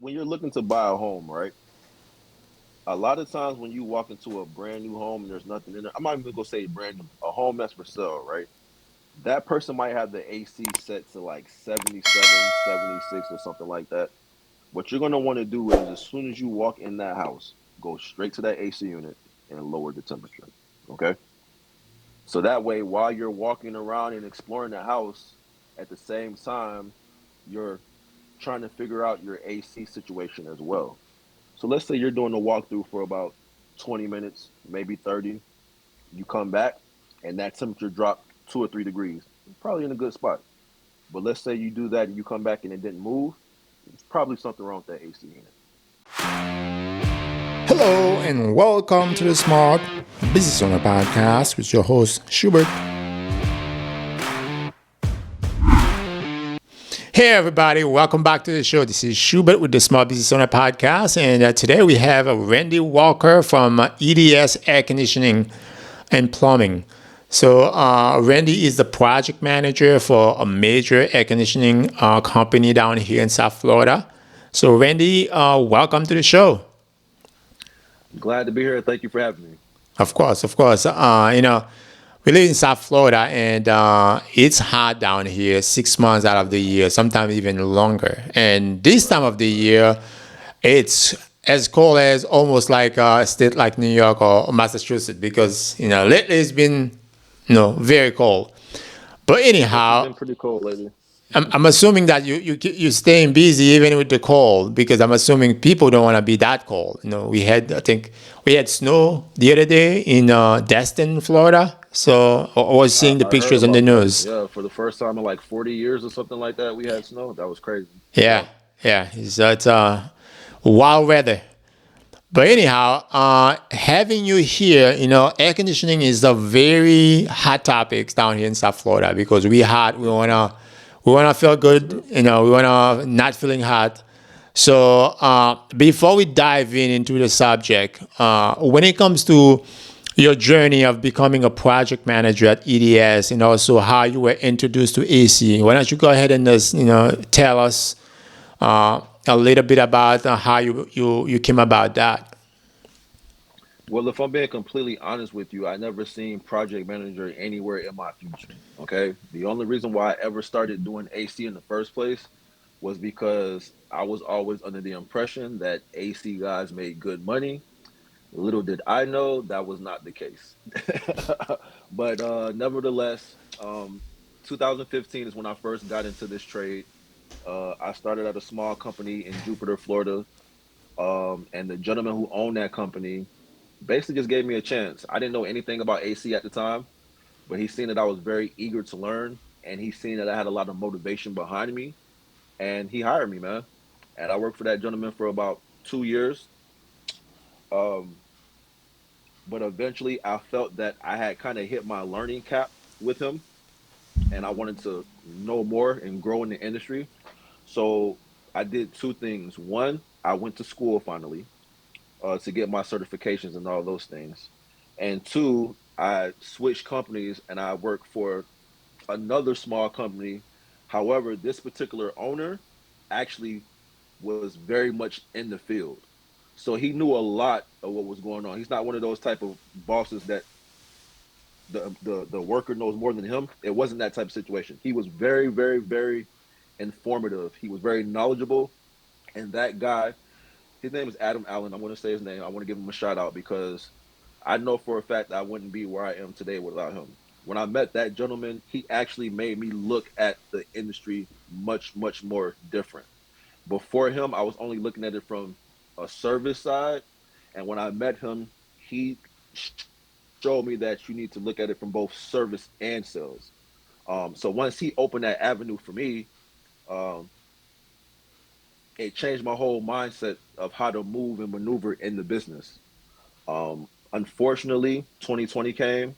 when you're looking to buy a home, right? A lot of times when you walk into a brand new home and there's nothing in it, I'm not even gonna say brand new, a home that's for sale, right? That person might have the AC set to like 77, 76, or something like that. What you're gonna want to do is as soon as you walk in that house, go straight to that AC unit and lower the temperature. Okay. So that way, while you're walking around and exploring the house, at the same time, you're trying to figure out your AC situation as well. So let's say you're doing a walkthrough for about 20 minutes, maybe 30. You come back and that temperature dropped 2 or 3 degrees. Probably in a good spot. But let's say you do that and you come back and it didn't move. It's probably something wrong with that AC unit. Hello and welcome to the Smart Business Owner Podcast with your host Schubert. Hey everybody, welcome back to the show. This is Schubert with the Smart Business Owner Podcast, and today we have Randy Walker from EDS Air Conditioning and Plumbing. So Randy is the project manager for a major air conditioning company down here in South Florida. So Randy, welcome to the show. Glad to be here. Thank you for having me. Of course, of course. We live in South Florida, and it's hot down here 6 months out of the year, sometimes even longer. And this time of the year, it's as cold as almost like a state like New York or Massachusetts, because lately it's been very cold. But Yes, it's anyhow, been pretty cold lately. I'm assuming that you're staying busy even with the cold, because I'm assuming people don't want to be that cold. I think we had snow the other day in Destin, Florida. So I was I, seeing the I heard pictures on the about that. news. Yeah, for the first time in like 40 years or something like that, we had snow. That was crazy. Yeah, Yeah. yeah, it's wild weather. But anyhow, having you here, air conditioning is a very hot topic down here in South Florida, because we hot. We Yes, it wanna is. we wanna feel Yes, it good. is. We wanna not feeling hot. So before we dive into the subject, when it comes to your journey of becoming a project manager at EDS, and also how you were introduced to AC, why don't you go ahead and just tell us a little bit about how you came about that. Well, if I'm being completely honest with you, I never seen project manager anywhere in my future. Okay. The only reason why I ever started doing AC in the first place was because I was always under the impression that AC guys made good money. Little did I know that was not the case. But nevertheless, 2015 is when I first got into this trade. I started at a small company in Jupiter, Florida, and the gentleman who owned that company basically just gave me a chance. I didn't know anything about AC at the time, but he seen that I was very eager to learn, and he seen that I had a lot of motivation behind me, and he hired me, man. And I worked for that gentleman for about 2 years. Um, but eventually, I felt that I had kind of hit my learning cap with him, and I wanted to know more and grow in the industry. So I did two things. One, I went to school finally to get my certifications and all those things. And two, I switched companies and I worked for another small company. However, this particular owner actually was very much in the field. So he knew a lot of what was going on. He's not one of those type of bosses that the worker knows more than him. It wasn't that type of situation. He was very, very, very informative. He was very knowledgeable. And that guy, his name is Adam Allen. I'm going to say his name. I want to give him a shout out because I know for a fact I wouldn't be where I am today without him. When I met that gentleman, he actually made me look at the industry much, much more different. Before him, I was only looking at it from a service side. And when I met him, he showed me that you need to look at it from both service and sales. So once he opened that avenue for me, um, it changed my whole mindset of how to move and maneuver in the business. Unfortunately, 2020 came,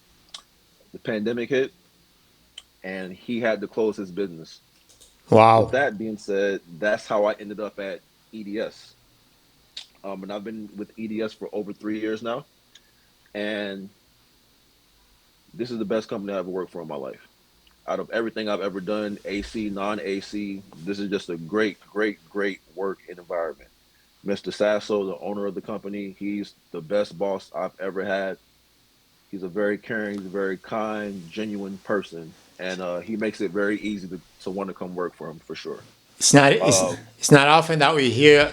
the pandemic hit, and he had to close his business. With Wow. that being said, that's how I ended up at EDS. And I've been with EDS for over 3 years now. And this is the best company I ever worked for in my life. Out of everything I've ever done, AC, non-AC, this is just a great work environment. Mr. Sasso, the owner of the company, he's the best boss I've ever had. He's a very caring, he's a very kind, genuine person, and he makes it very easy to want to come work for him for sure. It's not Uh, it's not often that we hear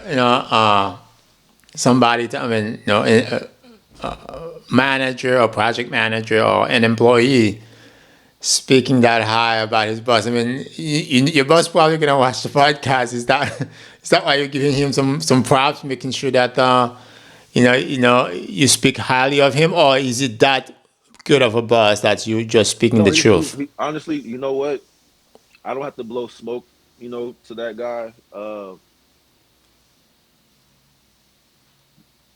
somebody, I mean, manager or project manager or an employee speaking that high about his boss. I mean, your boss probably gonna watch the podcast. Is that why you're giving him some props, making sure that you speak highly of him, or is it that good of a boss that you just speaking no, the truth? he honestly, you know what? I don't have to blow smoke, to that guy.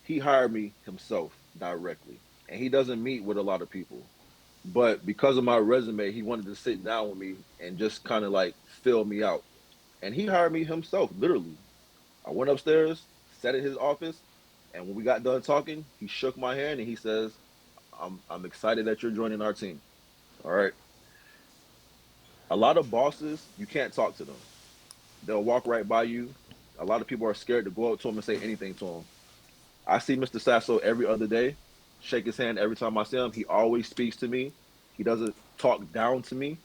He hired me himself directly, and he doesn't meet with a lot of people. But because of my resume, he wanted to sit down with me and just kind of like fill me out. And he hired me himself, literally. I went upstairs, sat in his office, and when we got done talking, he shook my hand and he says, I'm excited that you're joining our team. All right. A lot of bosses, you can't talk to them. They'll walk right by you. A lot of people are scared to go up to him and say anything to him. I see Mr. Sasso every other day, shake his hand every time I see him. He always speaks to me. He doesn't talk down to me.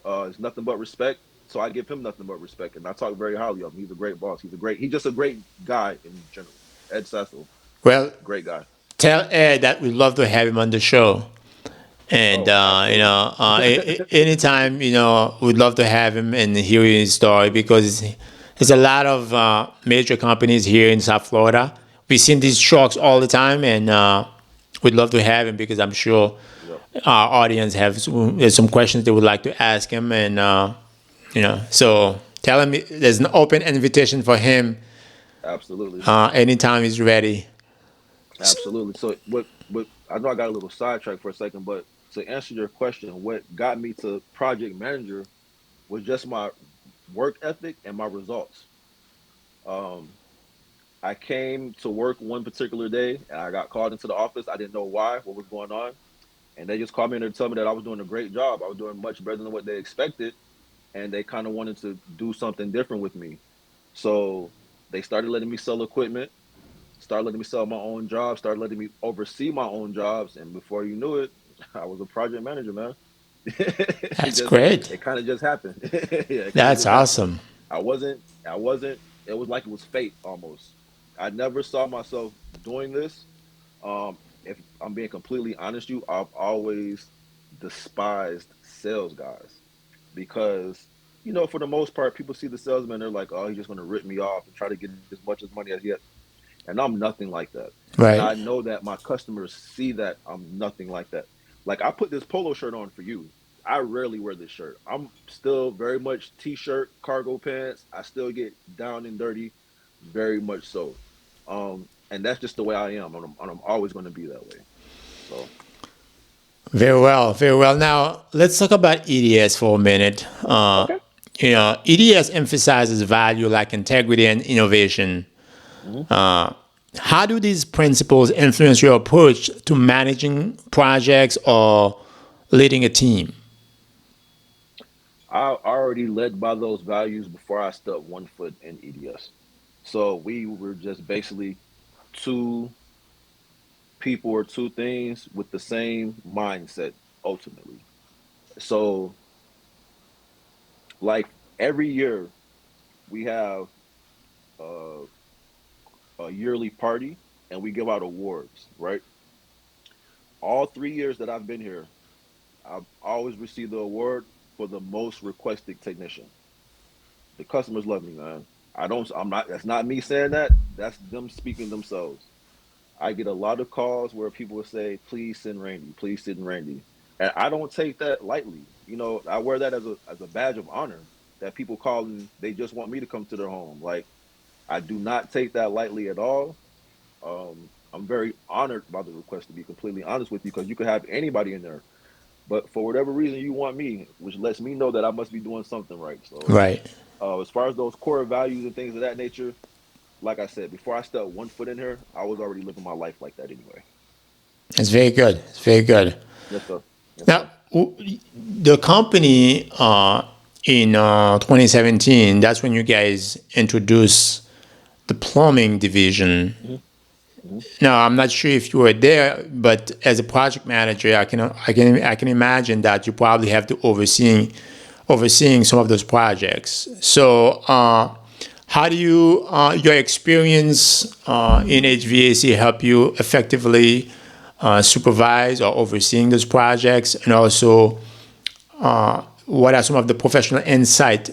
It's nothing but respect. So I give him nothing but respect, and I talk very highly of him. He's a great boss. He's just a great guy in general. Ed Sasso, Well, great guy. tell Ed that we'd love to have him on the show. And Oh, absolutely. anytime we'd love to have him and hear his story because there's a lot of major companies here in South Florida. We see these trucks all the time, and we'd love to have him because I'm sure Yep, our audience have there's some questions they would like to ask him, and so tell him there's an open invitation for him absolutely, anytime he's ready. absolutely. So what? I know I got a little sidetracked for a second, but to answer your question, what got me to project manager was just my work ethic and my results. Um, I came to work one particular day and I got called into the office. I didn't know why, what was going on. And they just called me in to tell me that I was doing a great job. I was doing much better than what they expected. And they kind of wanted to do something different with me. So they started letting me sell equipment, started letting me sell my own jobs, started letting me oversee my own jobs. And before you knew it, I was a project manager, man. it That's just great. it kind of just happened. Yeah, it kind of That's just happened. awesome. I wasn't it was like it was fate almost. I never saw myself doing this. If I'm being completely honest, I've always despised sales guys because for the most part, people see the salesman, they're like, oh, he's just going to rip me off and try to get as much as money as he has. And I'm nothing like that. And I Right. know that my customers see that I'm nothing like that. Like I put this polo shirt on for you. I rarely wear this shirt. I'm still very much t-shirt, cargo pants. I still get down and dirty, very much so. And that's just the way I am, and I'm always going to be that way. So, Very well, very well. Now let's talk about EDS for a minute. okay. EDS emphasizes value like integrity and innovation. Mhm. How do these principles influence your approach to managing projects or leading a team? I already led by those values before I stepped one foot in EDS. So we were just basically two people or two things with the same mindset ultimately. So like every year we have uh, a yearly party and we give out awards, right? All 3 years that I've been here, I've always received the award for the most requested technician. The customers love me, man. I'm not, that's not me saying that. That's them speaking themselves. I get a lot of calls where people will say, please send Randy, please send Randy. And I don't take that lightly. I wear that as a badge of honor that people call and they just want me to come to their home. Like I do not take that lightly at all. I'm very honored by the request to be completely honest with you because you could have anybody in there. But for whatever reason you want me, which lets me know that I must be doing something right. So Right. as far as those core values and things of that nature, like I said, before I stepped one foot in here, I was already living my life like that anyway. It's very good. It's very good. Yes, sir. Yes, Now, sir. The company in 2017, that's when you guys introduced the plumbing division. Hmm. Hmm. Now, I'm not sure if you were there, but as a project manager, I can imagine that you probably have to overseeing some of those projects. So, how do your experience in HVAC help you effectively supervise or overseeing those projects, and also what are some of the professional insight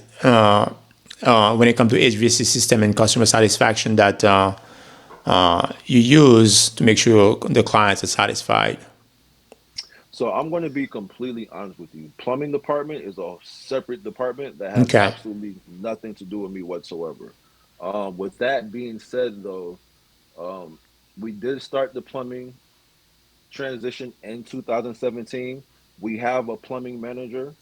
when it comes to HVAC system and customer satisfaction that you use to make sure the clients are satisfied? So I'm going to be completely honest with you. Plumbing department is a separate department that has Okay. absolutely nothing to do with me whatsoever. With that being said, though, um, we did start the plumbing transition in 2017. We have a plumbing manager,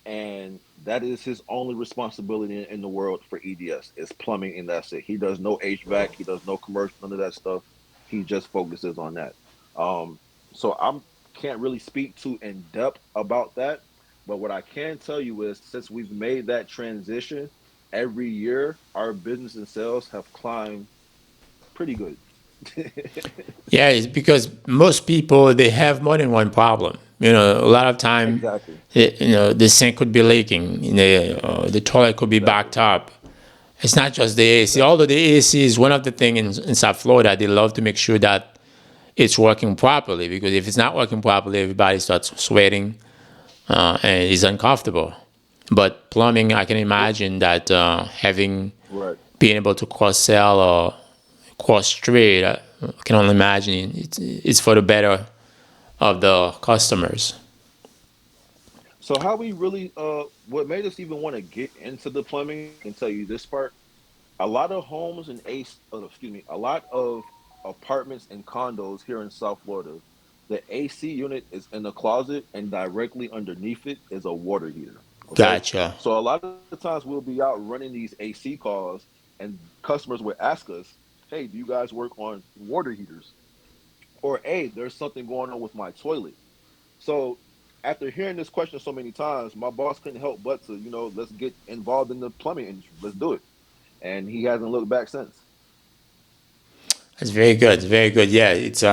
and that is his only responsibility in the world for EDS is plumbing, and that's it. He does no HVAC, he does no commercial, none of that stuff. He just focuses on that. Um, so I'm can't really speak too in depth about that, but what I can tell you is since we've made that transition, every year our business and sales have climbed pretty good. Yeah, it's because most people they have more than one problem. A lot of time, Exactly, the sink could be leaking, the toilet could be exactly, backed up. It's not just the AC. exactly. Although the AC is one of the things in South Florida, they love to make sure that it's working properly, because if it's not working properly, everybody starts sweating and it's uncomfortable. But plumbing, I can Well, imagine that having right. being able to cross sell or cross trade, I can only imagine it's for the better of the customers. So how we really what made us even want to get into the plumbing, I can tell you this part. A lot of homes and a lot of apartments and condos here in South Florida, the AC unit is in the closet and directly underneath it is a water heater. Okay. Gotcha. So a lot of times we'll be out running these AC calls and customers would ask us, hey, do you guys work on water heaters? Or hey, there's something going on with my toilet. So after hearing this question so many times, my boss couldn't help but to, let's get involved in the plumbing industry. Let's do it. And he hasn't looked back since. That's very good. Very good. Yeah, it's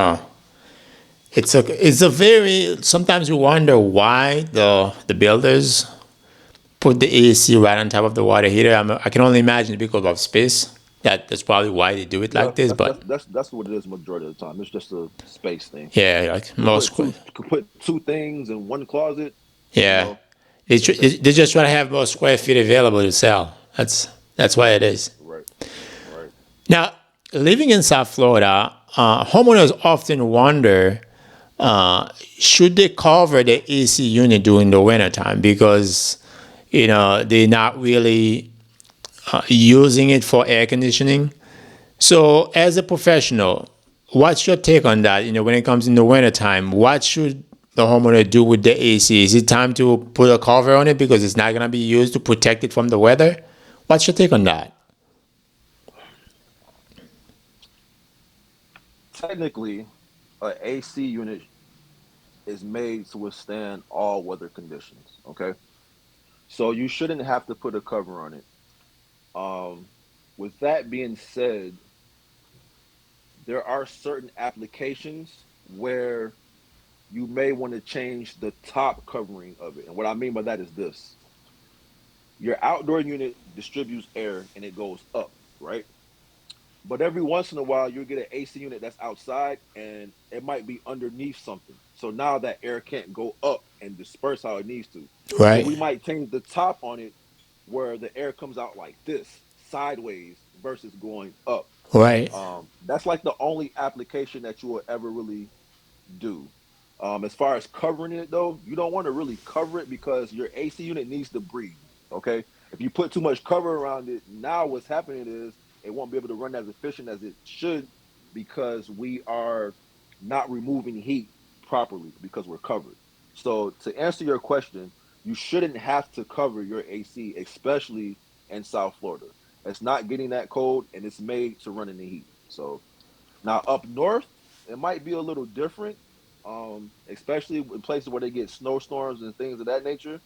a very, sometimes you wonder why the builders put the AC right on top of the water heater. I can only imagine because of space. That's probably why they do it Yeah, like this. that's But that's that's that's what it is majority of the time. It's just a space thing. yeah, like You most, put two things in one closet, you yeah, know, they, it takes they just try to have more square feet available to sell. That's why it right, is. right, right. Now, living in South Florida, homeowners often wonder, should they cover the AC unit during the wintertime, because they're not really using it for air conditioning. So, as a professional, what's your take on that? When it comes in the wintertime, what should the homeowner do with the AC? Is it time to put a cover on it because it's not going to be used to protect it from the weather? What's your take on that? Technically, a AC unit is made to withstand all weather conditions. Okay, so you shouldn't have to put a cover on it. Um, with that being said, there are certain applications where you may want to change the top covering of it. And what I mean by that is this: your outdoor unit distributes air and it goes up, right? But every once in a while, you'll get an AC unit that's outside and it might be underneath something. So now that air can't go up and disperse how it needs to. So Right, we might change the top on it where the air comes out like this, sideways versus going up. right, That's like the only application that you will ever really do. As far as covering it though, you don't want to really cover it because your AC unit needs to breathe. Okay. If you put too much cover around it, now what's happening is it won't be able to run as efficient as it should because we are not removing heat properly because we're covered. So to answer your question, you shouldn't have to cover your AC, especially in South Florida. It's not getting that cold and it's made to run in the heat. So now up north, it might be a little different. especially in places where they get snowstorms and things of that nature,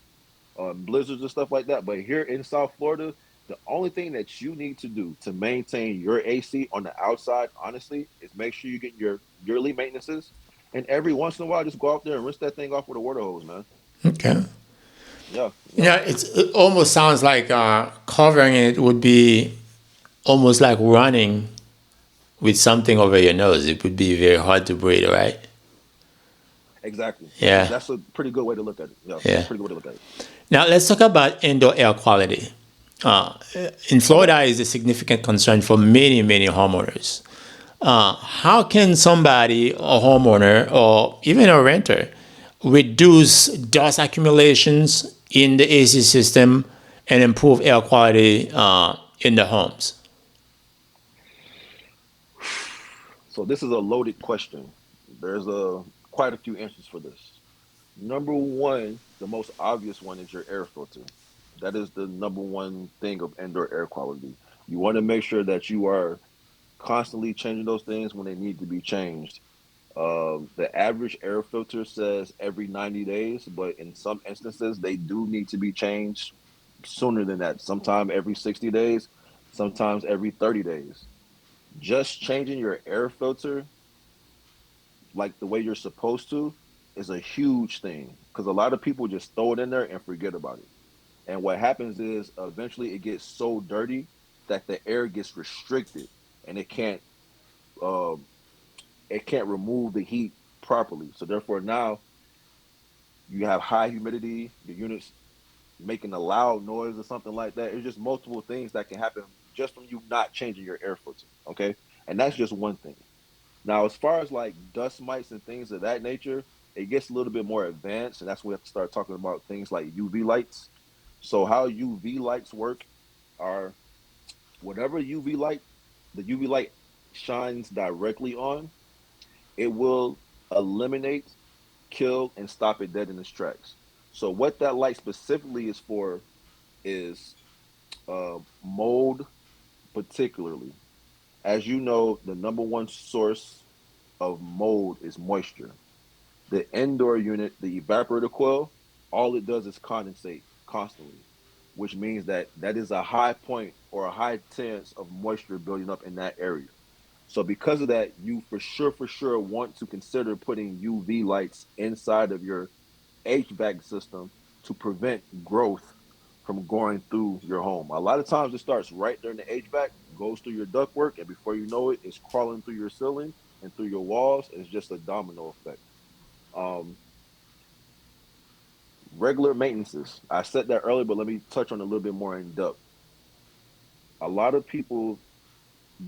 blizzards and stuff like that. But here in South Florida, the only thing that you need to do to maintain your AC on the outside, honestly, is make sure you get your yearly maintenances, and every once in a while, just go out there and rinse that thing off with a water hose, man. Okay. Yeah, yeah, Yeah, it almost sounds like covering it would be almost like running with something over your nose. It would be very hard to breathe, right? exactly. Yeah, That's a pretty good way to look at it. Yeah, yeah. pretty good way to look at it. Now let's talk about indoor air quality. Uh, in Okay. Florida, is a significant concern for many, many homeowners. How can somebody, a homeowner or even a renter, reduce dust accumulations in the AC system and improve air quality in the homes? So this is a loaded question. There's a quite a few answers for this. Number one, the most obvious one is your air filter. That is the number one thing of indoor air quality. You want to make sure that you are constantly changing those things when they need to be changed. The average air filter says every 90 days, but in some instances, they do need to be changed sooner than that. Sometimes every 60 days, sometimes every 30 days. Just changing your air filter like the way you're supposed to is a huge thing because a lot of people just throw it in there and forget about it. And what happens is eventually it gets so dirty that the air gets restricted and um, it can't remove the heat properly. So therefore now you have high humidity, your units making a loud noise or something like that. It's just multiple things that can happen just from you not changing your air filter. Okay. And that's just one thing. Now, as far as like dust mites and things of that nature, it gets a little bit more advanced, and that's when we have to start talking about things like UV lights. So, how UV lights work are whatever UV light the UV light shines directly on, it will eliminate, kill, and stop it dead in its tracks. So, what that light specifically is for is mold, particularly. As you know, the number one source of mold is moisture. The indoor unit, the evaporator coil, all it does is condensate constantly, which means that that is a high point or a high chance of moisture building up in that area. So because of that, you for sure want to consider putting UV lights inside of your HVAC system to prevent growth from going through your home. A lot of times it starts right during the HVAC, goes through your ductwork, and before you know it, it's crawling through your ceiling and through your walls. It's just a domino effect. Um, Regular maintenances. I said that earlier, but let me touch on it a little bit more in depth. A lot of people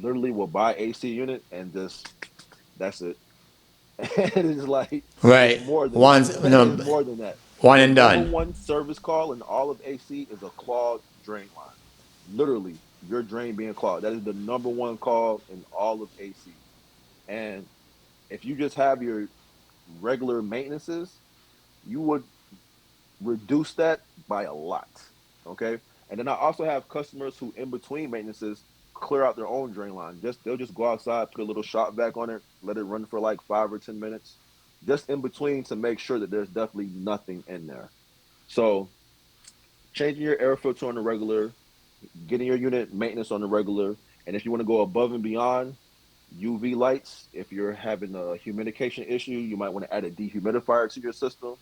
literally will buy AC unit and just that's it. And it's like it's Right. more than that. One's It's no, more than that. one The and number done. one service call in all of AC is a clogged drain line. Literally, your drain being clogged. That is the number one call in all of AC. And if you just have your regular maintenances, you would reduce that by a lot. Okay. And then I also have customers who, in between maintenances, clear out their own drain line. They'll just go outside, put a little shop vac on it, let it run for like 5 or 10 minutes, just in between to make sure that there's definitely nothing in there. So changing your air filter on the regular, getting your unit maintenance on the regular, and if you want to go above and beyond, UV lights. If you're having a humidification issue, you might want to add a dehumidifier to your system.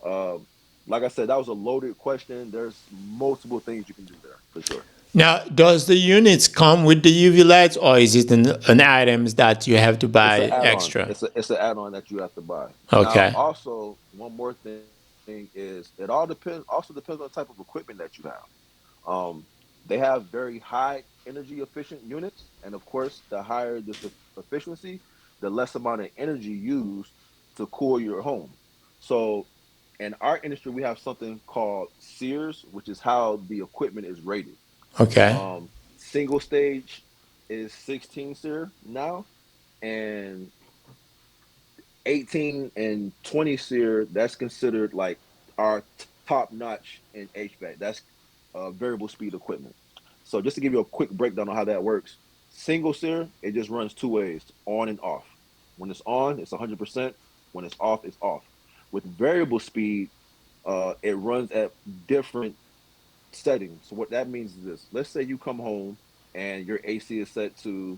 Um, like I said, that was a loaded question. There's multiple things you can do there for sure. Now, does the units come with the UV lights, or is it an items that you have to It's an buy add-on. extra? It's an add-on that you have to buy. Now, Okay. also one more thing is it all depends. Also depends on the type of equipment that you have. Um, they have very high energy efficient units, and of course, the higher this efficiency, the less amount of energy used to cool your home. So, in our industry, we have something called SEERs, which is how the equipment is rated. Okay. Single stage is 16 SEER now, and 18 and 20 SEER, that's considered like our top notch in HVAC. That's variable speed equipment. So just to give you a quick breakdown on how that works, single SEER, it just runs two ways, on and off. When it's on, it's 100%. When it's off, it's off. With variable speed, it runs at different settings. So what that means is this: let's say you come home and your AC is set to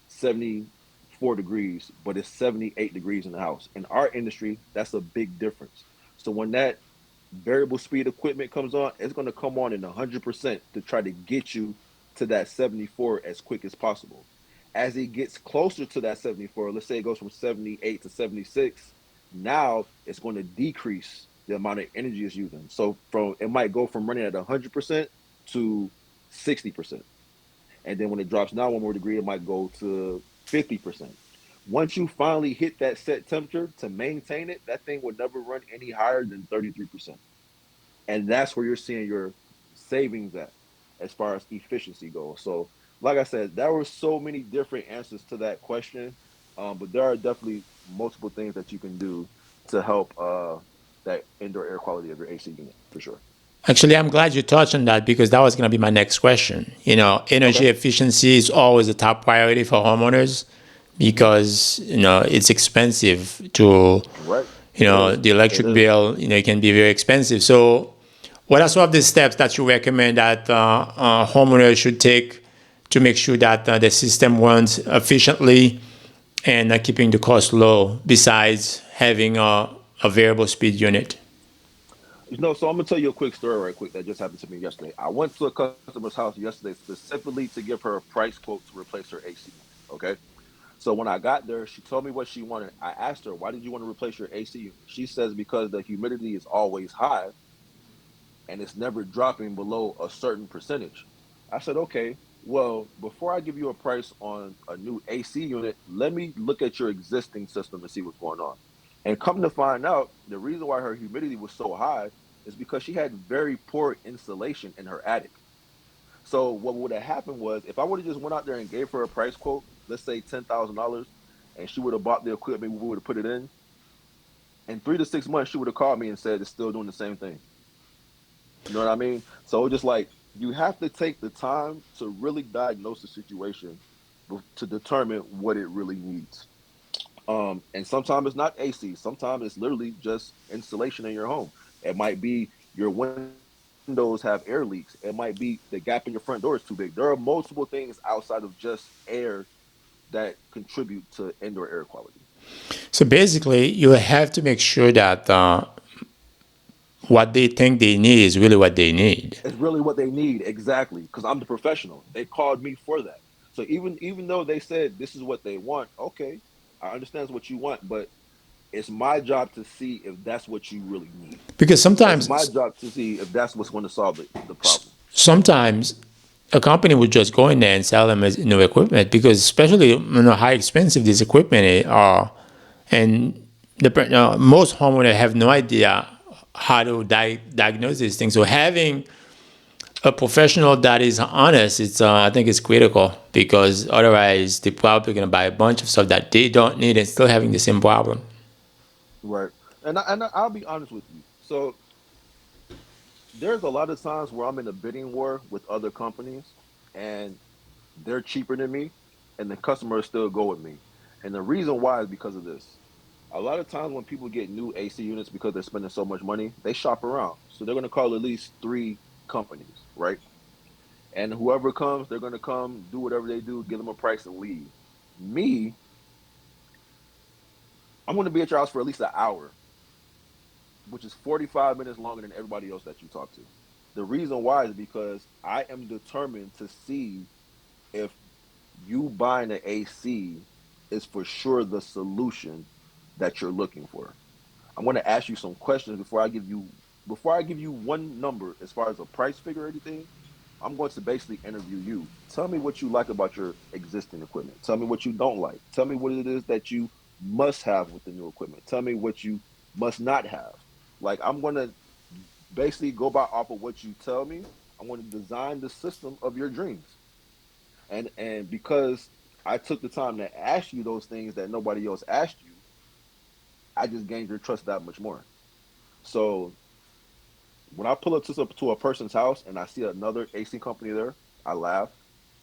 74 degrees, but it's 78 degrees in the house. In our industry, that's a big difference. So when that variable speed equipment comes on, it's going to come on in 100% to try to get you to that 74 as quick as possible. As it gets closer to that 74, let's say it goes from 78 to 76, now it's going to decrease the amount of energy it's using. So from it might go from running at 100% to 60%. And then when it drops down one more degree, it might go to 50%. Once you finally hit that set temperature to maintain it, that thing would never run any higher than 33%. And that's where you're seeing your savings at as far as efficiency goes. So, like I said, there were so many different answers to that question, but there are definitely multiple things that you can do to help that indoor air quality of your AC unit for sure. Actually, I'm glad you touched on that because that was going to be my next question. Okay. Energy efficiency is always a top priority for homeowners Hmm. because, it's expensive to, Right. It is. the It electric is. bill, it can be very expensive. So, what are some of the steps that you recommend that homeowners should take to make sure that the system runs efficiently and keeping the cost low besides having a variable speed unit? So I'm gonna tell you a quick story right quick that just happened to me yesterday. I went to a customer's house yesterday specifically to give her a price quote to replace her AC unit. Okay. So when I got there, she told me what she wanted. I asked her, why did you want to replace your AC unit? She says because the humidity is always high and it's never dropping below a certain percentage. I said, okay, well, before I give you a price on a new AC unit, let me look at your existing system and see what's going on. And come to find out, the reason why her humidity was so high is because she had very poor insulation in her attic. So what would have happened was if I would have just went out there and gave her a price quote, let's say $10,000, and she would have bought the equipment, we would have put it in 3 to 6 months, she would have called me and said it's still doing the same thing. You know what I mean? So just like you have to take the time to really diagnose the situation to determine what it really needs. And sometimes it's not AC. Sometimes it's literally just insulation in your home. It might be your windows have air leaks. It might be the gap in your front door is too big. There are multiple things outside of just air that contribute to indoor air quality. So basically, you have to make sure that what they think they need is really what they need. It's really what they need exactly because I'm the professional. They called me for that. So even though they said this is what they want, okay, I understand what you want, but it's my job to see if that's what you really need. Because It's my sometimes, job to see if that's what's going to solve the problem. sometimes a company would just go in there and sell them as new equipment because especially how expensive this equipment are, and most homeowners have no idea how to diagnose these things. So having a professional that is honest, it's I think it's critical because otherwise they're probably gonna buy a bunch of stuff that they don't need and still having the same problem. Right. I'll be honest with you. So there's a lot of times where I'm in a bidding war with other companies and they're cheaper than me and the customers still go with me. And the reason why is because of this. A lot of times when people get new AC units because they're spending so much money, they shop around. So they're going to call at least three companies, right? And whoever comes, they're going to come, do whatever they do, give them a price and leave. Me, I'm going to be at your house for at least an hour, which is 45 minutes longer than everybody else that you talk to. The reason why is because I am determined to see if you buying an AC is for sure the solution that you're looking for. I'm going to ask you some questions before I give you one number as far as a price figure or anything. I'm going to basically interview you. Tell me what you like about your existing equipment. Tell me what you don't like. Tell me what it is that you must have with the new equipment. Tell me what you must not have. Like I'm going to basically go by off of what you tell me. I'm going to design the system of your dreams. And because I took the time to ask you those things that nobody else asked you, I just gained your trust that much more. So when I pull up to a person's house and I see another AC company there, I laugh.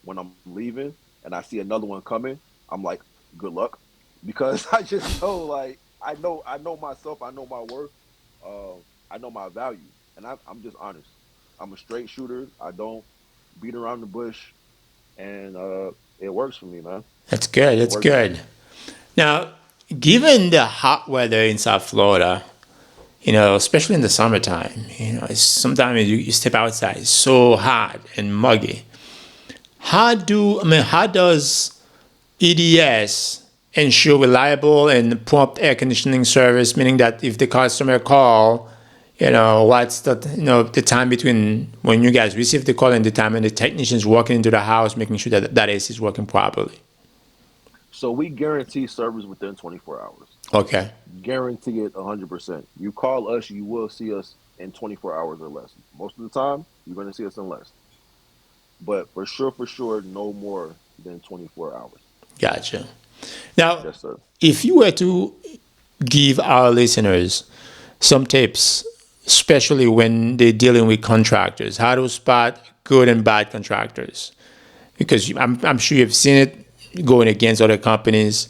When I'm leaving and I see another one coming, I'm like, good luck. because I just know, like, I know myself, I know my worth, I know my value, and I'm just honest. I'm a straight shooter. I don't beat around the bush, and it works for me, man. That's good. It That's works for me. good. Now, given the hot weather in South Florida, especially in the summertime, sometimes you step outside, it's so hot and muggy. How does EDS ensure reliable and prompt air conditioning service? Meaning that if the customer call, what's the time between when you guys receive the call and the time and the technicians walking into the house, making sure that AC is working properly. So we guarantee service within 24 hours. Okay, Guarantee it 100%. You call us, you will see us in 24 hours or less. Most of the time, you're going to see us in less, but for sure, no more than 24 hours. gotcha. Now, Yes, sir. if you were to give our listeners some tips, especially when they're dealing with contractors, how to spot good and bad contractors, because I'm sure you've seen it going against other companies.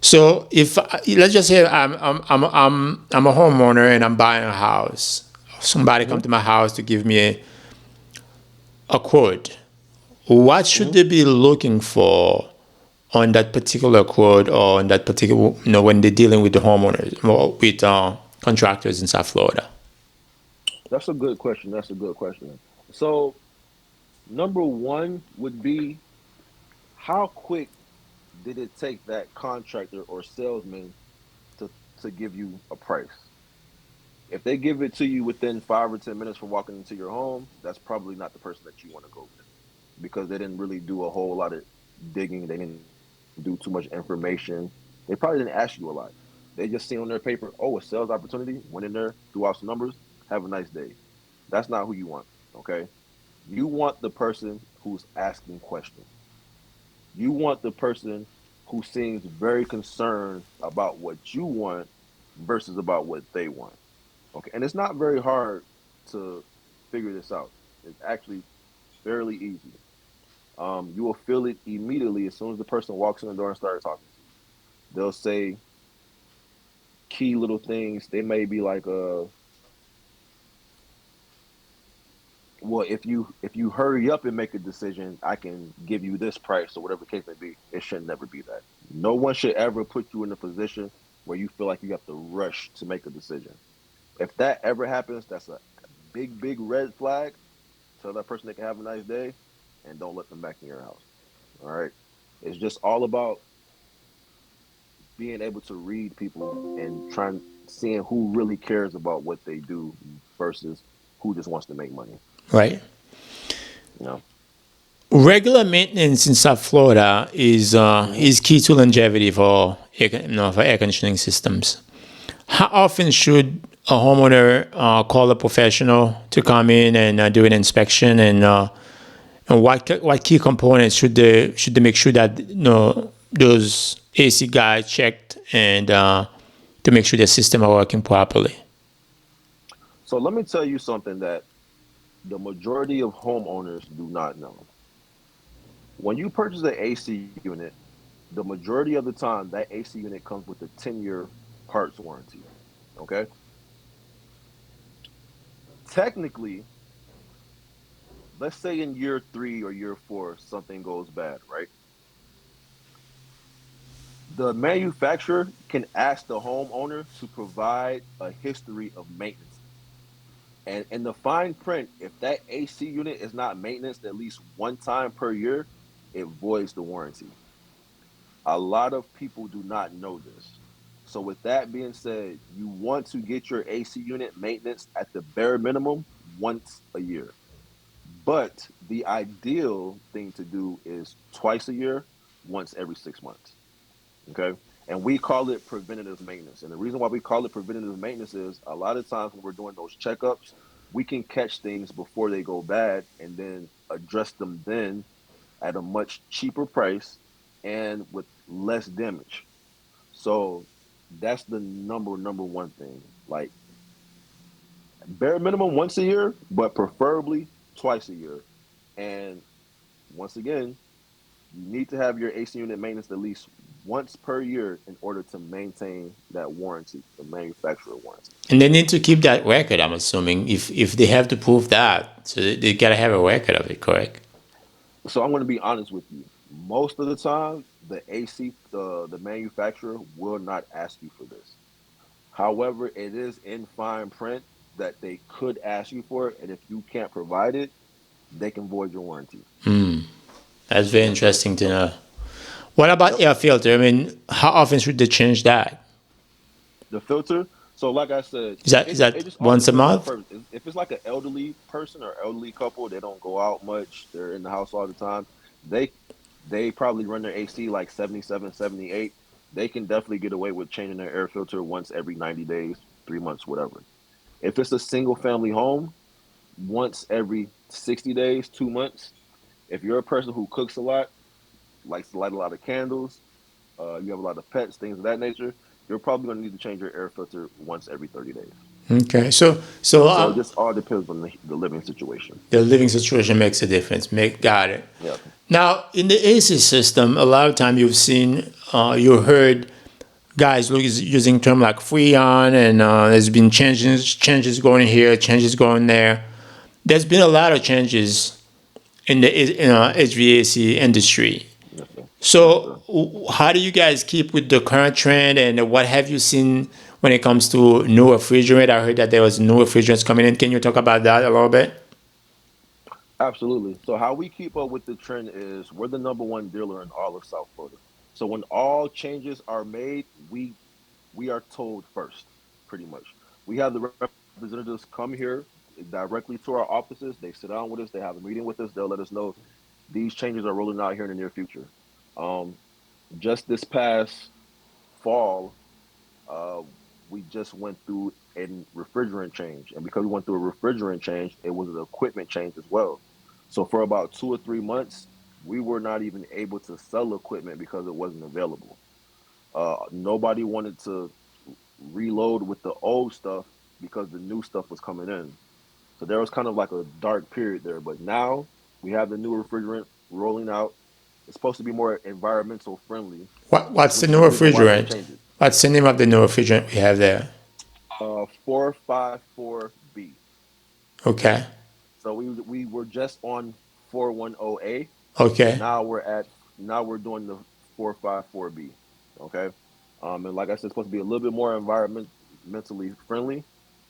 So if let's just say I'm a homeowner and I'm buying a house, somebody come Hmm. to my house to give me a quote. What should Hmm. they be looking for on that particular quote or on that particular, when they're dealing with the homeowners or with contractors in South Florida? That's a good question. That's a good question. So, number one would be, how quick did it take that contractor or salesman to give you a price? If they give it to you within 5 or 10 minutes from walking into your home, that's probably not the person that you want to go with, because they didn't really do a whole lot of digging. They didn't do too much information. They probably didn't ask you a lot. They just seen on their paper, oh, a sales opportunity, went in there, threw out some numbers, have a nice day. That's not who you want, okay? You want the person who's asking questions. You want the person who seems very concerned about what you want versus about what they want. Okay. And it's not very hard to figure this out. It's actually fairly easy. You will feel it immediately as soon as the person walks in the door and starts talking to you. They'll say key little things. They may be like, well, if you hurry up and make a decision, I can give you this price or whatever the case may be. It should never be that. No one should ever put you in a position where you feel like you have to rush to make a decision. If that ever happens, that's a big red flag. Tell that person they can have a nice day, and don't let them back in your house. All right. It's just all about being able to read people and trying seeing who really cares about what they do versus who just wants to make money. Right. You know. Regular maintenance in South Florida Hmm. is key to longevity for for air conditioning systems. How often should a homeowner call a professional to come in and do an inspection, and what key components should they make sure that those AC guys checked and to make sure the system are working properly? So let me tell you something that the majority of homeowners do not know. When you purchase an AC unit, the majority of the time that AC unit comes with a 10-year parts warranty. Okay? Technically, let's say in year 3 or year 4 something goes bad, right? The manufacturer can ask the homeowner to provide a history of maintenance. And in the fine print, if that AC unit is not maintenance at least one time per year, it voids the warranty. A lot of people do not know this. So, with that being said, you want to get your AC unit maintenance at the bare minimum once a year. But the ideal thing to do is twice a year, once every 6 months. Okay. And we call it preventative maintenance. And the reason why we call it preventative maintenance is a lot of times when we're doing those checkups, we can catch things before they go bad and then address them then at a much cheaper price and with less damage. So that's the number one thing. Like, bare minimum once a year, but preferably twice a year. And once again, you need to have your AC unit maintenance at least once per year in order to maintain that warranty, the manufacturer warranty. And they need to keep that record, I'm assuming, if they have to prove that. So they gotta have a record of it, correct? So I'm going to be honest with you. Most of the time, the AC, the manufacturer will not ask you for this. However, it is in fine print that they could ask you for it, and if you can't provide it, they can void your warranty. That's very Yes, sir. interesting to Yep. know. What about Yep. air filter? I mean, how often should they change that? The filter. So, like I said, Is it that just all once a depends on the month? person. If it's like an elderly person or elderly couple, they don't go out much. They're in the house all the time. They they probably run their AC like 77, 78. They can definitely get away with changing their air filter once every 90 days, 3 months, whatever. If it's a single family home, once every 60 days, 2 months. If you're a person who cooks a lot, likes to light a lot of candles, you have a lot of pets, things of that nature, you're probably going to need to change your air filter once every 30 days. Okay, So it just all depends on the living situation. the living situation makes a difference. Got it. Yeah, Now, in the AC system, a lot of time you've seen, you heard guys using term like freon, and there's been changes going here, changes going there. There's been a lot of changes in the HVAC industry. yes, sir. Yes, So, sir. how do you guys keep with the current trend, and what have you seen when it comes to new refrigerant? I heard that there was new refrigerants coming in. Can you talk about that a little bit? Absolutely. So how we keep up with the trend is we're the number one dealer in all of South Florida. So when all changes are made, we are told first, pretty much. We have the representatives come here directly to our offices. They sit down with us. They have a meeting with us. They'll let us know these changes are rolling out here in the near future. Um, just this past fall, uh, we just went through a refrigerant change, and because we went through a refrigerant change, it was an equipment change as well. So for about 2 or 3 months, we were not even able to sell equipment because it wasn't available. Nobody wanted to reload with the old stuff because the new stuff was coming in. So there was kind of like a dark period there. But now we have the new refrigerant rolling out. It's supposed to be more environmental friendly, What's the which is new the reason why we refrigerant? changed it. What's the name of the new refrigerant we have there? 454B. Okay. So we were just on 410A. Okay. Now we're doing the 454B. Okay. And like I said, it's supposed to be a little bit more mentally friendly,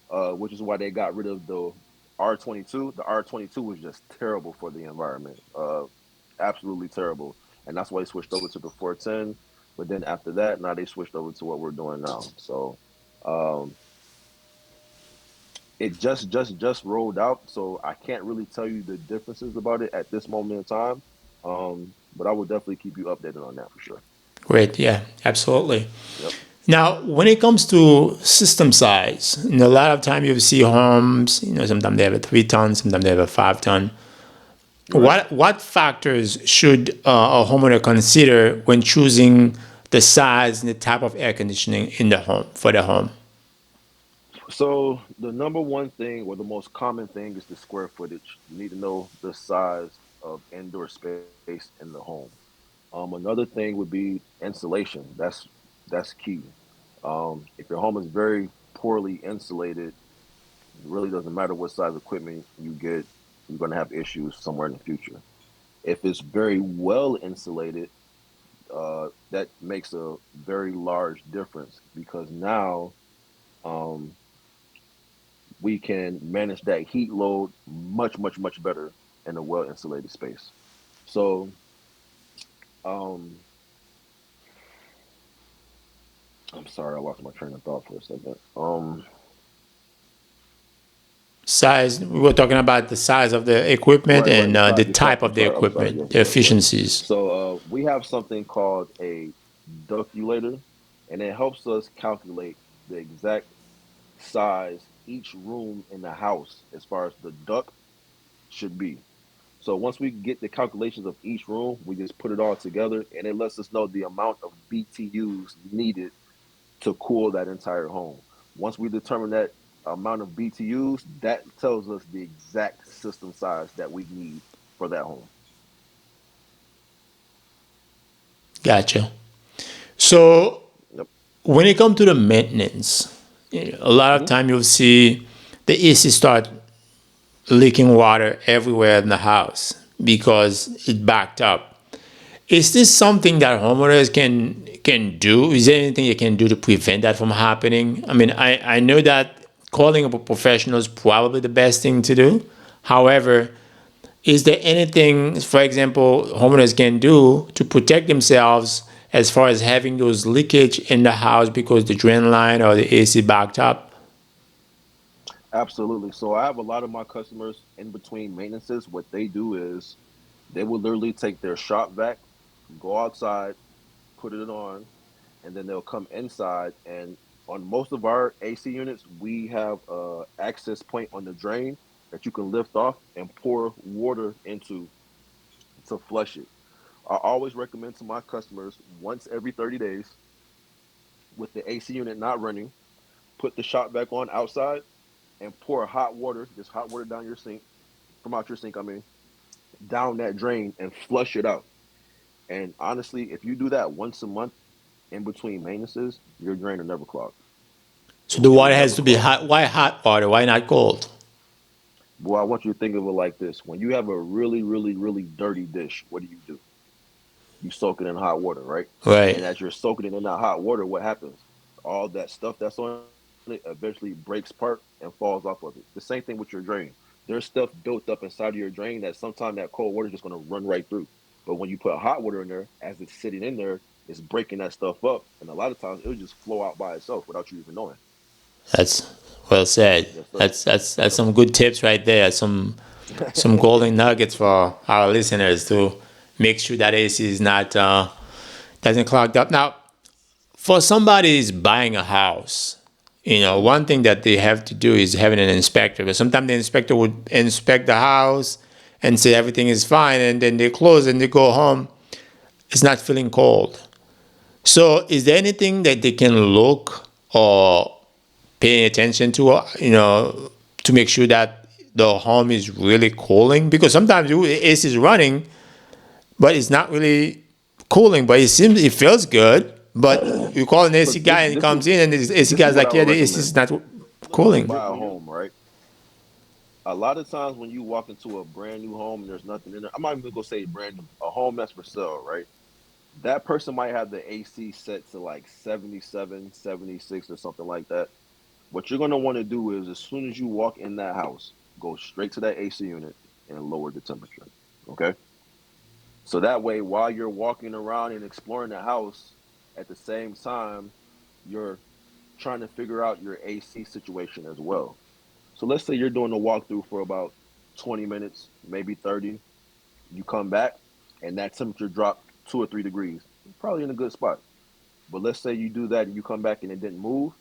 which is why they got rid of the R22. The R22 was just terrible for the environment, absolutely terrible, and that's why they switched over to the 410. But then after that, now they switched over to what we're doing now. So um, it just rolled out, so I can't really tell you the differences about it at this moment in time. But I will definitely keep you updated on that for sure. Great. Yeah, absolutely. Yep. Now, when it comes to system size, a lot of time you see homes, sometimes they have a 3 ton, sometimes they have a 5 ton. Right. What factors should a homeowner consider when choosing the size and the type of air conditioning in the home for the home? So the number one thing, or the most common thing, is the square footage. You need to know the size of indoor space in the home. Another thing would be insulation. That's key. If your home is very poorly insulated, it really doesn't matter what size equipment you get, you're going to have issues somewhere in the future. If it's very well insulated, that makes a very large difference because now um, we can manage that heat load much better in a well insulated space. So um, I'm sorry, I lost my train of thought for a second. Size, we were talking about the size of the equipment Right, and the the size. type of the I'm sorry. equipment, Yes, the yes, yes. efficiencies. So we have something called a ductulator, and it helps us calculate the exact size each room in the house as far as the duct should be. So once we get the calculations of each room, we just put it all together, and it lets us know the amount of BTUs needed to cool that entire home. Once we determine that amount of BTUs, that tells us the exact system size that we need for that home. Gotcha. So Yep. when it comes to the maintenance, a lot of Hmm. time you'll see the AC start leaking water everywhere in the house because it backed up. Is this something that homeowners can do? Is there anything you can do to prevent that from happening? I mean, I know that calling up a professional is probably the best thing to do. However, is there anything, for example, homeowners can do to protect themselves as far as having those leakage in the house because the drain line or the AC backed up? Absolutely. So I have a lot of my customers in between maintenances. What they do is they will literally take their shop vac, go outside, put it on, and then they'll come inside. And on most of our AC units, we have a access point on the drain that you can lift off and pour water into to flush it. I always recommend to my customers once every 30 days with the AC unit not running, put the shop vac on outside and pour hot water, just hot water down your sink, from out your sink, I mean, down that drain and flush it out. And honestly, if you do that once a month in between maintenances, your drain will never clog. So the It will water has never to be clog. hot. Why hot water? Why not cold? Boy, I want you to think of it like this. When you have a really, really, really dirty dish, what do? You soak it in hot water, right? Right. And as you're soaking it in that hot water, what happens? All that stuff that's on it eventually breaks apart and falls off of it. The same thing with your drain. There's stuff built up inside of your drain that sometimes that cold water is just going to run right through. But when you put hot water in there, as it's sitting in there, it's breaking that stuff up. And a lot of times it'll just flow out by itself without you even knowing. That's well said. Yes, sir. That's Yep. some good tips right there. Some golden nuggets for our listeners to make sure that AC is not doesn't clogged up. Now, for somebody who's buying a house, Hmm. one thing that they have to do is having an inspector. But sometimes the inspector would inspect the house and say everything is fine, and then they close and they go home. It's not feeling cold. So, is there anything that they can look or pay attention to, to make sure that the home is really cooling? Because sometimes AC is running, but it's not really cooling, but it feels good. But you call an AC Look, this guy and he this is comes in and the AC this is guy's what I like, would yeah, the AC recommend is not when you cooling. buy a home, right? A lot of times when you walk into a brand new home and there's nothing in there, I'm not even gonna say brand new, a home that's for sale, right? That person might have the AC set to like 77, 76, or something like that. What you're gonna want to do is as soon as you walk in that house, go straight to that AC unit and lower the temperature. Okay? So that way while you're walking around and exploring the house, at the same time, you're trying to figure out your AC situation as well. So let's say you're doing a walkthrough for about 20 minutes, maybe 30. You come back and that temperature dropped 2 or 3 degrees. You're probably in a good spot. But let's say you do that and you come back and it didn't move.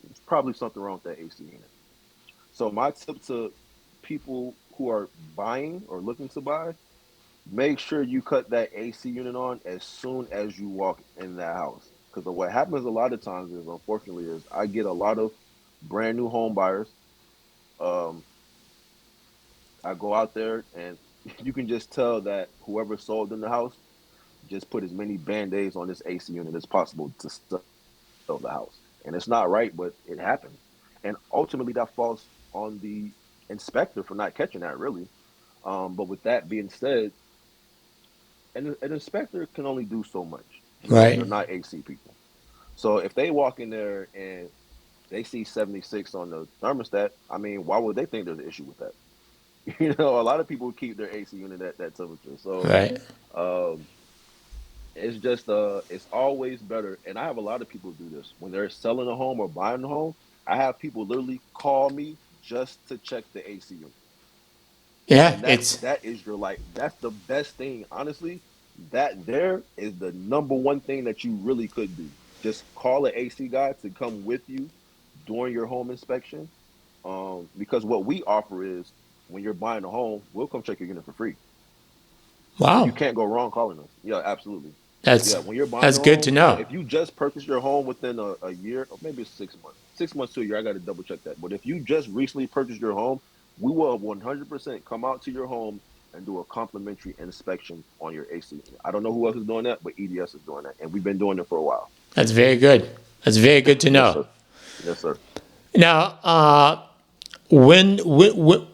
It's probably something wrong with that AC unit. So my tip to people who are buying or looking to buy, make sure you cut that AC unit on as soon as you walk in that house. Because what happens a lot of times is, unfortunately, is I get a lot of brand new home buyers. Um, I go out there and you can just tell that whoever sold in the house just put as many band-aids on this AC unit as possible to sell the house. And it's not right, but it happens. And ultimately that falls on the inspector for not catching that really. But with that being said, an inspector can only do so much. They're Right. not AC people. So if they walk in there and they see 76 on the thermostat, I mean, why would they think there's an issue with that? A lot of people keep their AC unit at that temperature. So Right. um, it's always better. And I have a lot of people do this when they're selling a home or buying a home. I have people literally call me just to check the AC unit. Yeah, And it's that is your life. That's the best thing, honestly. That there is the number one thing that you really could do. Just call an AC guy to come with you during your home inspection. Because what we offer is when you're buying a home, we'll come check your unit for free. So you wow. can't go wrong calling us. Yeah, absolutely. That's Yeah, when you're buying that's a good to home, know. if you just purchased your home within a year, or maybe it's 6 months, 6 months to a year, I got to double check that. But if you just recently purchased your home, we will 100% come out to your home and do a complimentary inspection on your AC. I don't know who else is doing that, but EDS is doing that, and we've been doing it for a while. That's very good. That's very good to Yes, know. sir. Yes, sir. Now, when when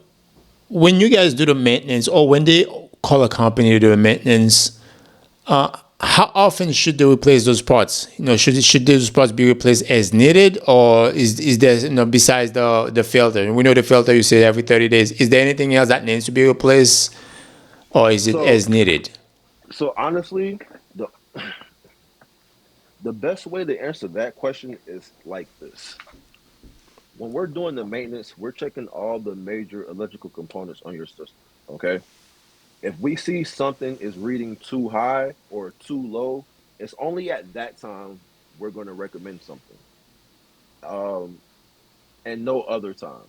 when you guys do the maintenance, or when they call a company to do the maintenance, how often should they replace those parts? Should those parts be replaced as needed, or is there, besides the filter? We know the filter you say every 30 days. Is there anything else that needs to be replaced, or is it So, as needed? so honestly, the the best way to answer that question is like this. When we're doing the maintenance, we're checking all the major electrical components on your system. Okay. If we see something is reading too high or too low, it's only at that time we're going to recommend something, um, and no other time.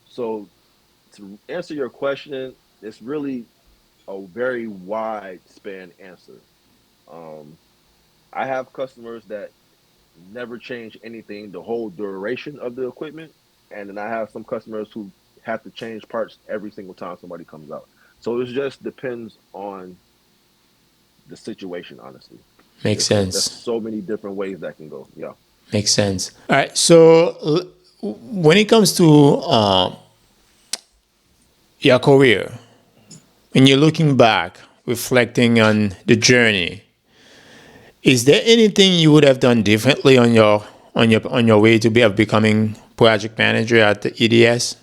So to answer your question, it's really a very wide span answer. Um, I have customers that never change anything the whole duration of the equipment, and then I have some customers who have to change parts every single time somebody comes out. So it just depends on the situation, honestly. Makes There's sense. so many different ways that can go. Yeah. Makes sense. All right. So when it comes to your career, when you're looking back, reflecting on the journey, is there anything you would have done differently on your way to be of becoming project manager at the EDS?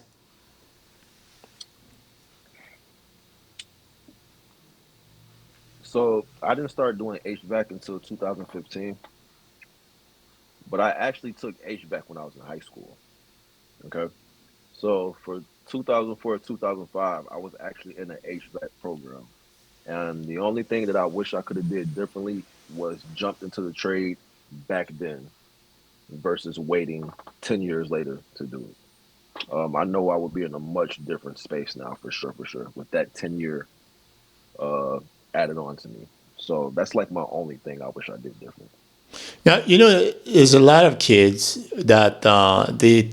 So I didn't start doing HVAC until 2015, but I actually took HVAC when I was in high school. Okay. So for 2004 to 2005, I was actually in an HVAC program. And the only thing that I wish I could have did differently was jumped into the trade back then versus waiting 10 years later to do it. I know I would be in a much different space now for sure, with that 10-year uh, added on to me. So that's like my only thing I wish I did different. Now, there's a lot of kids that they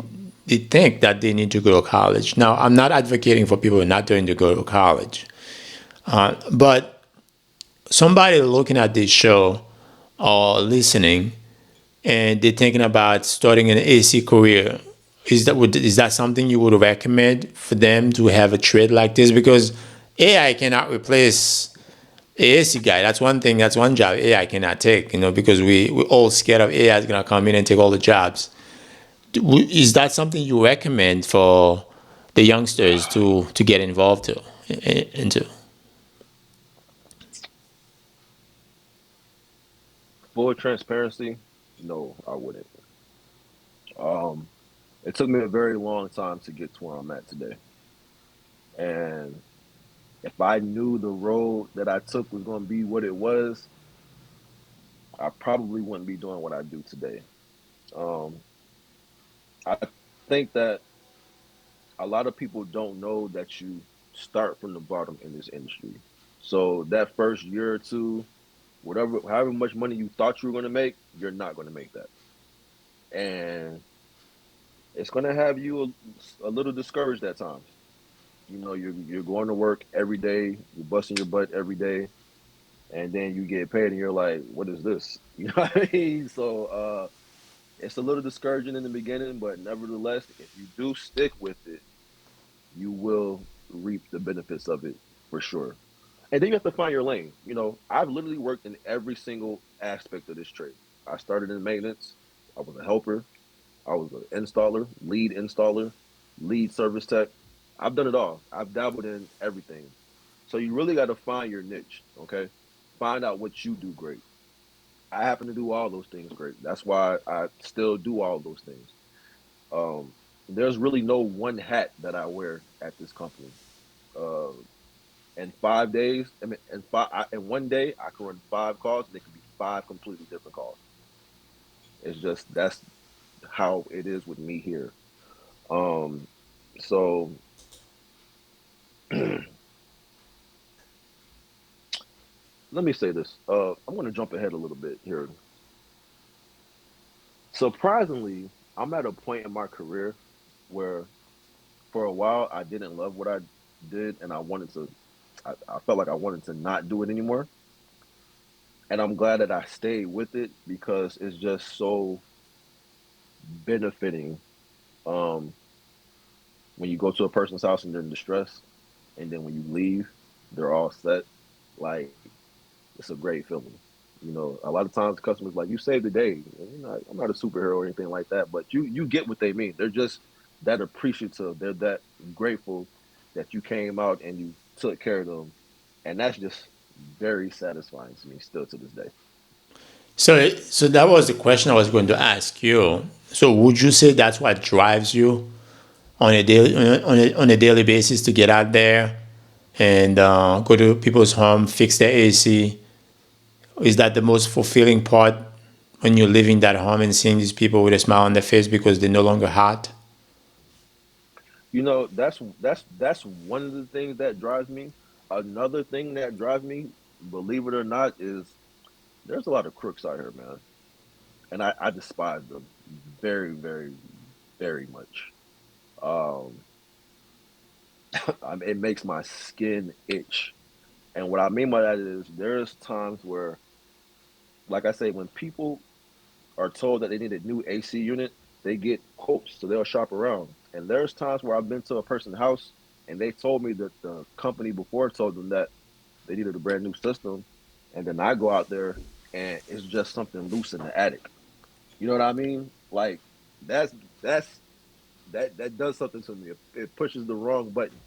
think that they need to go to college. Now, I'm not advocating for people not doing to go to college, but somebody looking at this show or listening and they're thinking about starting an AC career, is that something you would recommend for them to have a trade like this? Because AI cannot replace AC guy. That's one thing. That's one job AI cannot take. Because we're all scared of AI is gonna come in and take all the jobs. Is that something you recommend for the youngsters to get involved into? Full transparency, no, I wouldn't. Um, it took me a very long time to get to where I'm at today. And if I knew the road that I took was going to be what it was, I probably wouldn't be doing what I do today. Um, I think that a lot of people don't know that you start from the bottom in this industry. So that first year or two, whatever, however much money you thought you were going to make, you're not going to make that, and it's going to have you a little discouraged at times. You're going to work every day, you're busting your butt every day, and then you get paid, and you're like, "What is this?" You know what I mean? So it's a little discouraging in the beginning, but nevertheless, if you do stick with it, you will reap the benefits of it for sure. And then you have to find your lane. I've literally worked in every single aspect of this trade. I started in maintenance. I was a helper. I was an installer, lead service tech. I've done it all. I've dabbled in everything. So you really got to find your niche, okay? Find out what you do great. I happen to do all those things great. That's why I still do all those things. Um, there's really no one hat that I wear at this company. Uh, in 5 days, I mean, in one day, I can run 5 calls. They could be five completely different calls. It's just that's how it is with me here. Um, so let me say this. I'm going to jump ahead a little bit here. Surprisingly, I'm at a point in my career where, for a while, I didn't love what I did, and I wanted to. I felt like I wanted to not do it anymore. And I'm glad that I stayed with it because it's just so benefiting um, when you go to a person's house and they're in distress, and then when you leave, they're all set. Like it's a great feeling. A lot of times customers like you saved the day. I'm not a superhero or anything like that, but you get what they mean. They're just that appreciative. They're that grateful that you came out and you took care of them, and that's just very satisfying to me still to this day. So that was the question I was going to ask you. So would you say that's what drives you on a daily basis to get out there and go to people's home, fix their AC? Is that the most fulfilling part when you're leaving that home and seeing these people with a smile on their face because they're no longer hot? That's one of the things that drives me. Another thing that drives me, believe it or not, is there's a lot of crooks out here, man, and I despise them very, very, very much. Um, it makes my skin itch, and what I mean by that is there's times where, like I say, when people are told that they need a new AC unit, they get quotes, so they'll shop around. And there's times where I've been to a person's house and they told me that the company before told them that they needed a brand new system, and then I go out there and it's just something loose in the attic. You know what I mean? Like that's that's that does something to me. It pushes the wrong button.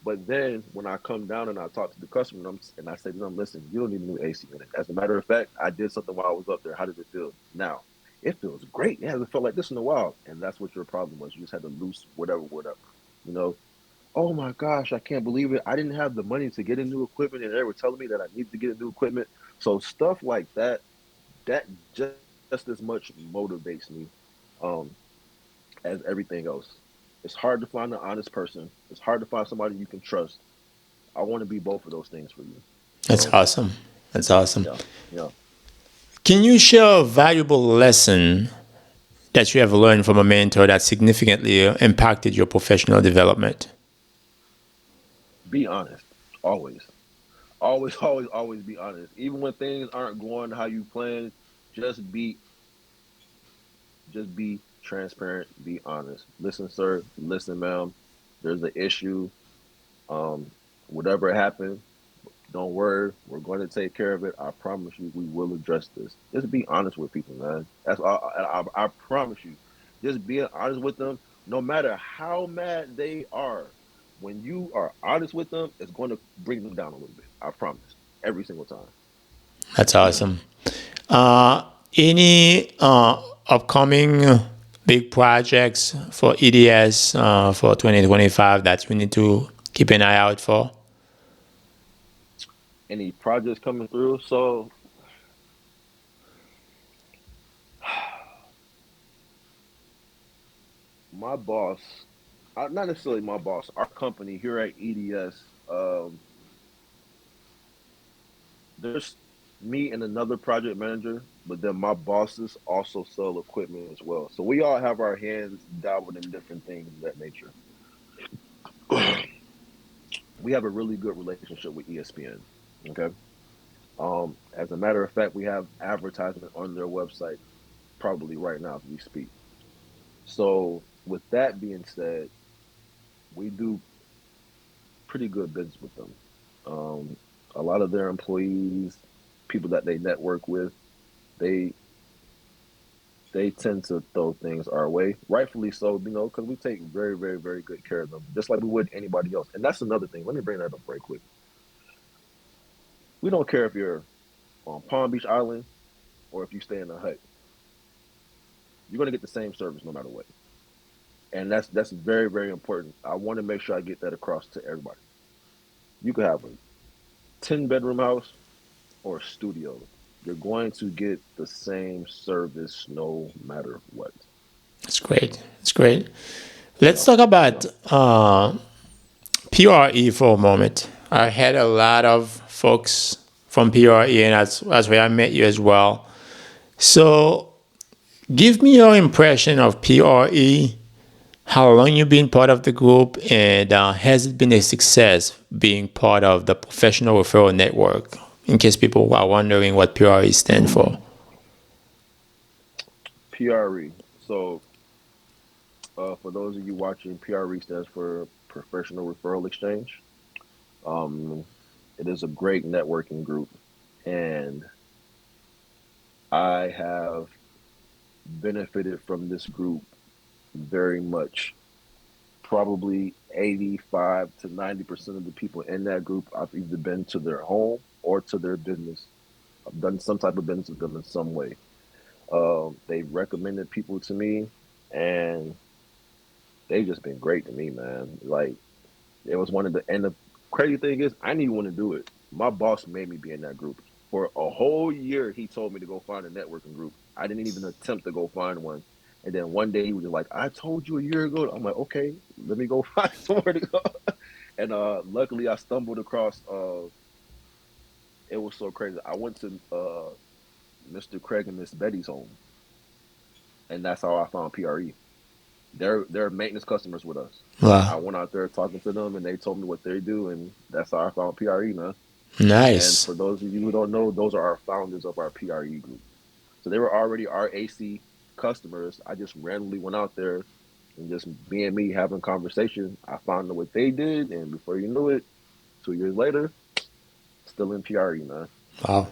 But then when I come down and I talk to the customer and I say to them, listen, you don't need a new AC unit. As a matter of fact, I did something while I was up there. How did it feel? Now, it feels great. It hasn't felt like this in a while. And that's what your problem was. You just had to loose whatever, whatever. You know, oh my gosh, I can't believe it. I didn't have the money to get a new equipment and they were telling me that I need to get a new equipment. So stuff like that, that just as much motivates me um, as everything else. It's hard to find an honest person. It's hard to find somebody you can trust. I want to be both of those things for you. That's So awesome. That's awesome. yeah, yeah. Can you share a valuable lesson that you have learned from a mentor that significantly impacted your professional development? Be honest. Always. Always, always, always be honest. Even when things aren't going how you planned, just be just be transparent, be honest. Listen, sir, listen, ma'am. There's an issue. Um, whatever happened, don't worry. We're going to take care of it. I promise you, we will address this. Just be honest with people, man. That's all. I promise you. Just being honest with them, no matter how mad they are, when you are honest with them, it's going to bring them down a little bit. I promise. Every single time. That's awesome. Uh, any upcoming big projects for EDS for 2025 that you need to keep an eye out for? Any projects coming through? So, my boss, not necessarily my boss, our company here at EDS, there's me and another project manager, but then my bosses also sell equipment as well. So we all have our hands dabbled in different things of that nature. We have a really good relationship with ESPN. Okay. As a matter of fact, we have advertisement on their website probably right now as we speak. So with that being said, we do pretty good business with them. Um, a lot of their employees, people that they network with, they they tend to throw things our way, rightfully so, because we take very, very, very good care of them, just like we would anybody else. And that's another thing. Let me bring that up right quick. We don't care if you're on Palm Beach Island or if you stay in a hut. You're going to get the same service no matter what. And that's very, very important. I want to make sure I get that across to everybody. You could have a 10-bedroom house or a studio. You're going to get the same service no matter what. That's great. That's great. Let's Yeah, talk yeah. about PRE for a moment. I had a lot of folks from PRE, and that's where I met you as well. So, give me your impression of PRE. how long you been part of the group, and has it been a success being part of the professional referral network? In case people are wondering what PRE stand for. PRE. So, for those of you watching, PRE stands for Professional Referral Exchange. Um, it is a great networking group, and I have benefited from this group very much. Probably 85 to 90% of the people in that group, I've either been to their home or to their business. I've done some type of business with them in some way. They've recommended people to me, and they've just been great to me, man. Like, it was one of the, and the crazy thing is, I didn't even want to do it. My boss made me be in that group. For a whole year, he told me to go find a networking group. I didn't even attempt to go find one. And then one day he was just like, I told you a year ago. I'm like, okay, let me go find somewhere to go. And luckily I stumbled across it was so crazy. I went to Mr. Craig and Miss Betty's home, and that's how I found PRE. They're maintenance customers with us. I Wow. went out there talking to them, and they told me what they do, and that's how I found PRE, man. And Nice. for those of you who don't know, those are our founders of our PRE group. So they were already our AC customers. I just randomly went out there and just being me having conversation. I found out what they did, and before you knew it, 2 years later, still in PRE, man. Wow.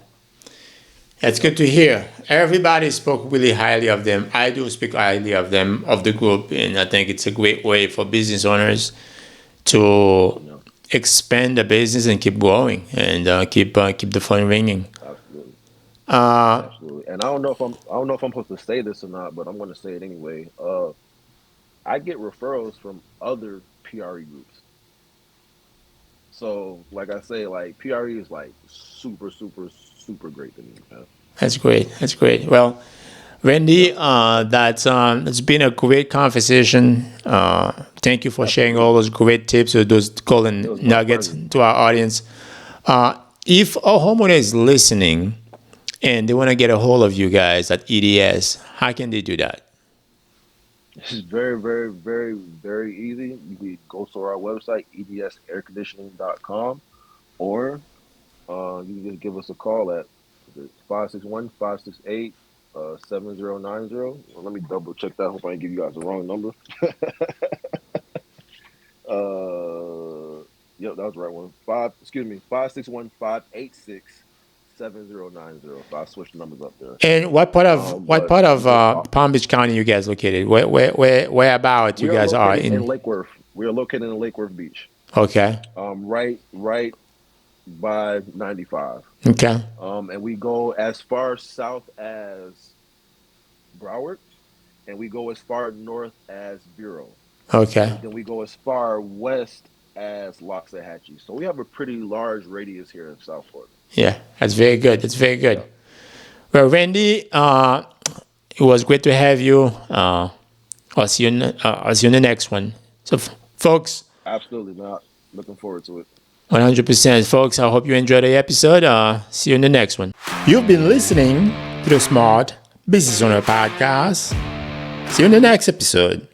It's Yep. good to hear. Everybody spoke really highly of them. I do speak highly of them, of the group, and I think it's a great way for business owners to Yeah, expand the business and keep growing and keep the phone ringing. absolutely. Uh, Absolutely. And I don't know if I'm supposed to say this or not, but I'm gonna say it anyway. I get referrals from other PRE groups. So like I say, like PRE is like super, super, super great to me, man. that's great. That's great. Well, Yep, Randy, it's been a great conversation. Thank you for sharing all absolutely. those great tips or those It golden was my nuggets pleasure. to our audience. If a homeowner is listening and they want to get a hold of you guys at EDS, how can they do that? This is very, very, very, very easy. You can go to our website, edsairconditioning.com, or you can just give us a call at 561 7090. Well, let me double check that. Hope I didn't give you guys the wrong number. Yep, that was the right one. 561 586 7090. So I switched the numbers up there. And what But part you of can Palm Beach County you guys located? Where about you we are guys are located in in? Lake Worth. We are located in Lake Worth Beach. Okay. Right by 95. Okay. And we go as far south as Broward, and we go as far north as Bureau, Okay. and then we go as far west as Loxahatchee. So we have a pretty large radius here in South Florida. Yeah, that's very good. That's very good. Yeah, Well, Randy, it was great to have you. I'll see you in the next one. So, folks, absolutely not. Looking forward to it. 100%, folks. I hope you enjoyed the episode. See you in the next one. You've been listening to the Smart Business Owner Podcast. See you in the next episode.